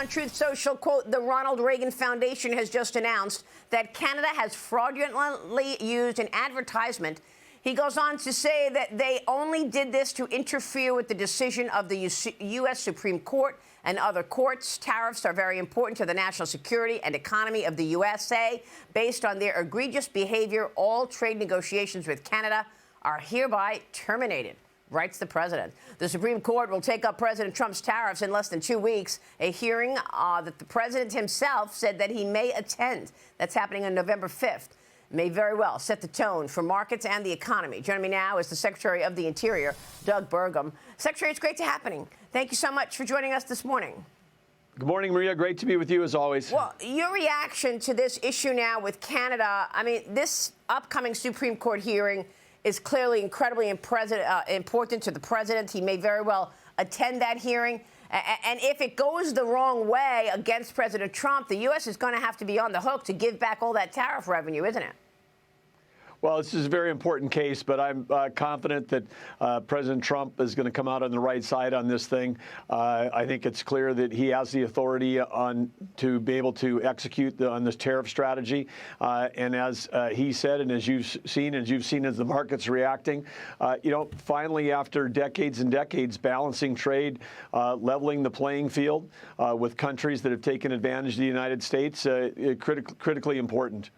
on Truth Social, quote, the Ronald Reagan Foundation has just announced that Canada has fraudulently used an advertisement. He goes on to say that they only did this to interfere with the decision of the U.S. Supreme Court and other courts. Tariffs are very important to the national security and economy of the USA. Based on their egregious behavior, all trade negotiations with Canada are hereby terminated, writes the president. The Supreme Court will take up President Trump's tariffs in less than 2 weeks, a hearing that the president himself said that he may attend. That's happening on November 5th. May very well set the tone for markets and the economy. Joining me now is the Secretary of the Interior, Doug Burgum. Secretary, it's great to happening. Thank you so much for joining us this morning. Good morning, Maria. Great to be with you as always. Well, your reaction to this issue now with Canada, I mean, this upcoming Supreme Court hearing is clearly incredibly important to the president. He may very well attend that hearing. And if it goes the wrong way against President Trump, the U.S. is going to have to be on the hook to give back all that tariff revenue, isn't it? Well, this is a very important case, but I'm confident that President Trump is going to come out on the right side on this thing. I think it's clear that he has the authority to be able to execute on this tariff strategy. And as he said, and as you've seen as the market's reacting, finally, after decades and decades balancing trade, leveling the playing field with countries that have taken advantage of the United States, critically important.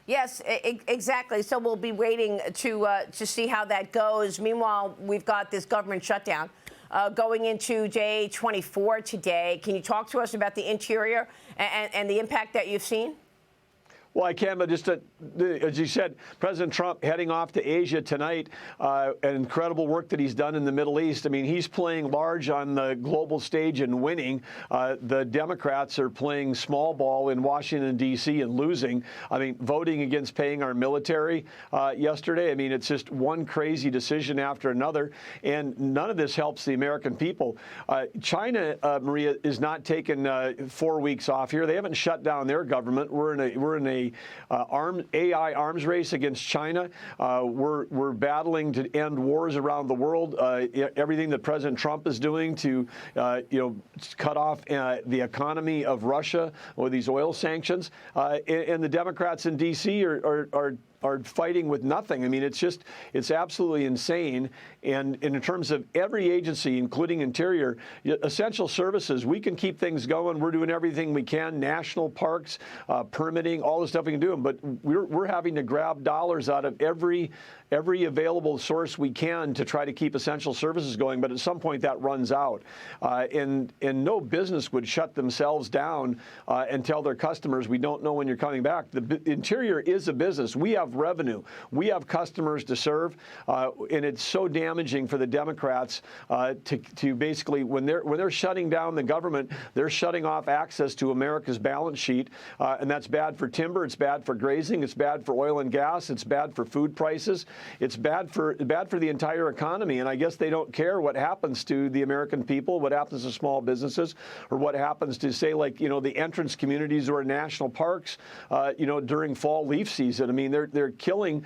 Yes, exactly. So we'll be waiting to see how that goes. Meanwhile, we've got this government shutdown going into day 24 today. Can you talk to us about the interior and the impact that you've seen? Well, I can, but just as you said, President Trump heading off to Asia tonight, an incredible work that he's done in the Middle East. I mean, he's playing large on the global stage and winning. The Democrats are playing small ball in Washington, D.C. and losing. I mean, voting against paying our military yesterday. I mean, it's just one crazy decision after another, and none of this helps the American people. China, Maria, is not taking 4 weeks off here. They haven't shut down their government. We're in a AI arms race against China. We're battling to end wars around the world. Everything that President Trump is doing to, cut off the economy of Russia with these oil sanctions, and the Democrats in D.C. are fighting with nothing. I mean, it's absolutely insane. And in terms of every agency, including Interior, essential services, we can keep things going. We're doing everything we can, national parks, permitting, all the stuff we can do. But we're having to grab dollars out of every available source we can to try to keep essential services going. But at some point that runs out. And no business would shut themselves down and tell their customers, we don't know when you're coming back. The Interior is a business. We have revenue. We have customers to serve. And it's so damaging for the Democrats to basically, when they're shutting down the government, they're shutting off access to America's balance sheet. And that's bad for timber. It's bad for grazing. It's bad for oil and gas. It's bad for food prices. It's bad for the entire economy. And I guess they don't care what happens to the American people, what happens to small businesses, or what happens to, say, like, the entrance communities or national parks, during fall leaf season. I mean, they're killing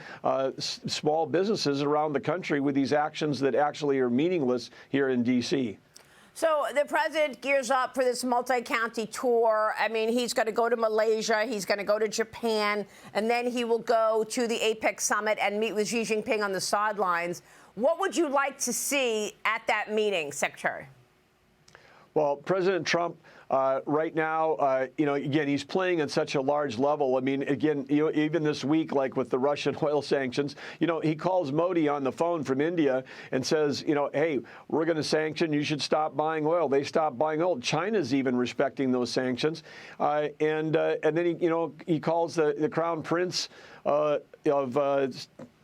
small businesses around the country with these actions that actually are meaningless here in D.C. So the president gears up for this multi-county tour. I mean, he's going to go to Malaysia, he's going to go to Japan, and then he will go to the APEC summit and meet with Xi Jinping on the sidelines. What would you like to see at that meeting, Secretary? Well, President Trump, right now, again, he's playing at such a large level. I mean, again, even this week, like with the Russian oil sanctions, he calls Modi on the phone from India and says, hey, we're going to sanction. You should stop buying oil. They stopped buying oil. China's even respecting those sanctions. And then he calls the crown prince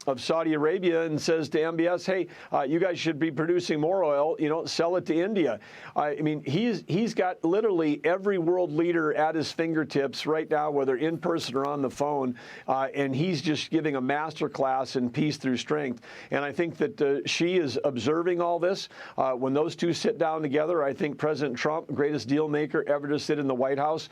of Saudi Arabia and says to MBS, hey, you guys should be producing more oil, sell it to India. I mean, he's got literally every world leader at his fingertips right now, whether in person or on the phone, and he's just giving a master class in peace through strength. And I think that Xi is observing all this. When those two sit down together, I think President Trump, greatest deal maker ever to sit in the White House,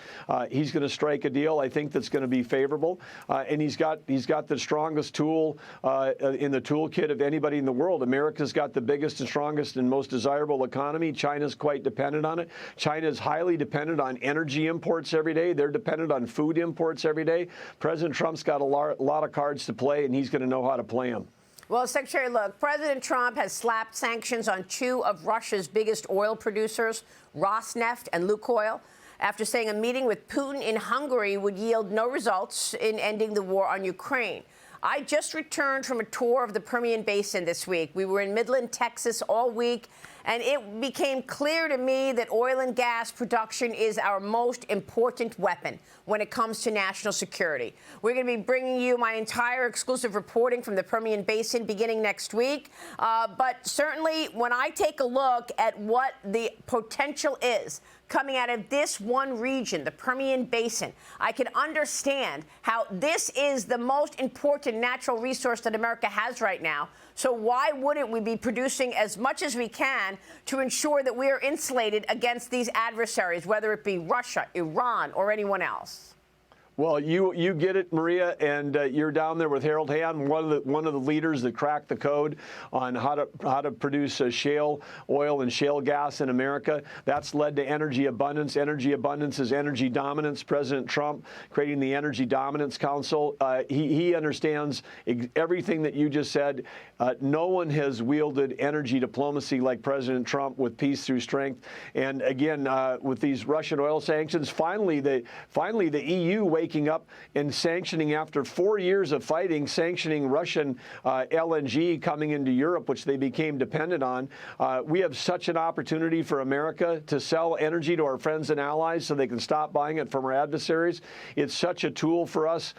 he's going to strike a deal, I think, that's going to be favorable. And he's got the strongest tool in the toolkit of anybody in the world. America's got the biggest and strongest and most desirable economy. China's quite dependent on it. China's highly dependent on energy imports every day. They're dependent on food imports every day. President Trump's got a lot of cards to play, and he's going to know how to play them. Well, Secretary, look, President Trump has slapped sanctions on two of Russia's biggest oil producers, Rosneft and Lukoil, after saying a meeting with Putin in Hungary would yield no results in ending the war on Ukraine. I just returned from a tour of the Permian Basin this week. We were in Midland, Texas all week, and it became clear to me that oil and gas production is our most important weapon when it comes to national security. We're going to be bringing you my entire exclusive reporting from the Permian Basin beginning next week. But certainly, when I take a look at what the potential is coming out of this one region, the Permian Basin, I can understand how this is the most important natural resource that America has right now. So why wouldn't we be producing as much as we can to ensure that we are insulated against these adversaries, whether it be Russia, Iran, or anyone else? Well, you get it, Maria, and you're down there with Harold Hamm, one of the leaders that cracked the code on how to produce shale oil and shale gas in America. That's led to energy abundance. Energy abundance is energy dominance. President Trump creating the Energy Dominance Council. He understands everything that you just said. No one has wielded energy diplomacy like President Trump with peace through strength. And again, with these Russian oil sanctions, finally the EU waking up and sanctioning, after 4 years of fighting, sanctioning Russian LNG coming into Europe, which they became dependent on. We have such an opportunity for America to sell energy to our friends and allies so they can stop buying it from our adversaries. It's such a tool for us,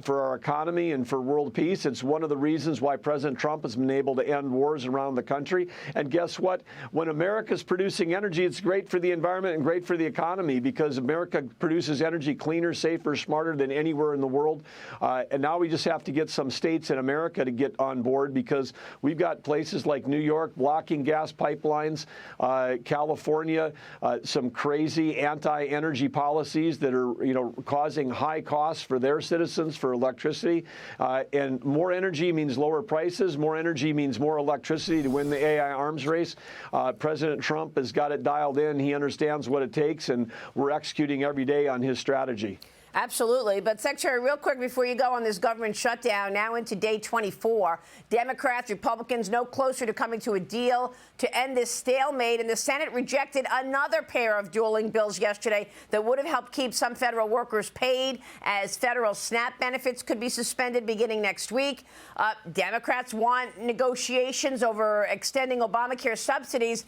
for our economy and for world peace. It's one of the reasons why President Trump has been able to end wars around the country. And guess what? When America's producing energy, it's great for the environment and great for the economy, because America produces energy cleaner, safer, smarter than anywhere in the world. And now we just have to get some states in America to get on board, because we've got places like New York blocking gas pipelines, California, some crazy anti-energy policies that are, causing high costs for their citizens for electricity. And more energy means lower prices. More energy means more electricity to win the AI arms race. President Trump has got it dialed in. He understands what it takes, and we're executing every day on his strategy. Absolutely. But, Secretary, real quick before you go on this government shutdown, now into day 24, Democrats, Republicans no closer to coming to a deal to end this stalemate. And the Senate rejected another pair of dueling bills yesterday that would have helped keep some federal workers paid, as federal SNAP benefits could be suspended beginning next week. Democrats want negotiations over extending Obamacare subsidies.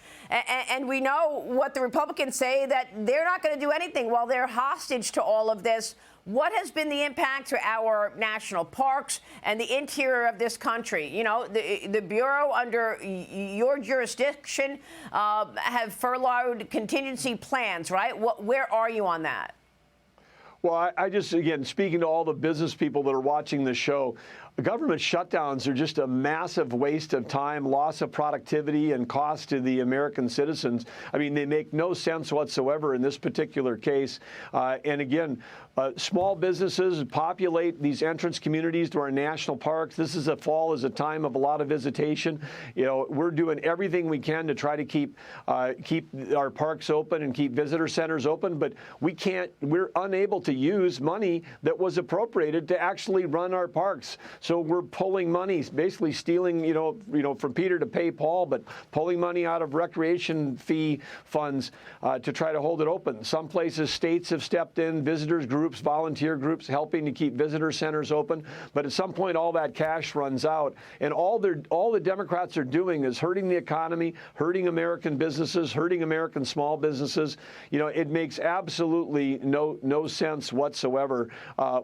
And we know what the Republicans say, that they're not going to do anything while they're hostage to all of this. What has been the impact to our national parks and the interior of this country? The Bureau under your jurisdiction have furloughed contingency plans, right? Where are you on that? Well, I just, again, speaking to all the business people that are watching this show, government shutdowns are just a massive waste of time, loss of productivity, and cost to the American citizens. I mean, they make no sense whatsoever in this particular case. And again, small businesses populate these entrance communities to our national parks. This is fall is a time of a lot of visitation. We're doing everything we can to try to keep our parks open and keep visitor centers open, but we're unable to use money that was appropriated to actually run our parks. So we're pulling money, basically stealing, from Peter to pay Paul, but pulling money out of recreation fee funds to try to hold it open. Some places, states have stepped in, visitors groups, volunteer groups, helping to keep visitor centers open. But at some point, all that cash runs out, and all the Democrats are doing is hurting the economy, hurting American businesses, hurting American small businesses. It makes absolutely no sense whatsoever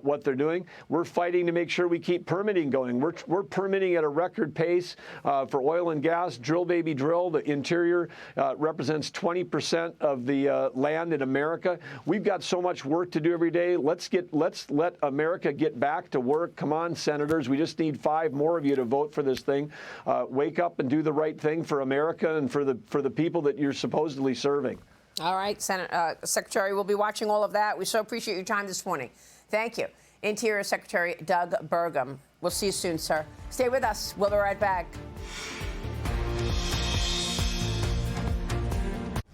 what they're doing. We're fighting to make sure we keep permitting going. We're permitting at a record pace for oil and gas. Drill, baby, drill. The Interior represents 20% of the land in America. We've got so much work to do every day. Let's let America get back to work. Come on, senators. We just need 5 more of you to vote for this thing. Wake up and do the right thing for America and for the people that you're supposedly serving. All right, Secretary, we'll be watching all of that. We so appreciate your time this morning. Thank you. Interior Secretary Doug Burgum. We'll see you soon, sir. Stay with us. We'll be right back.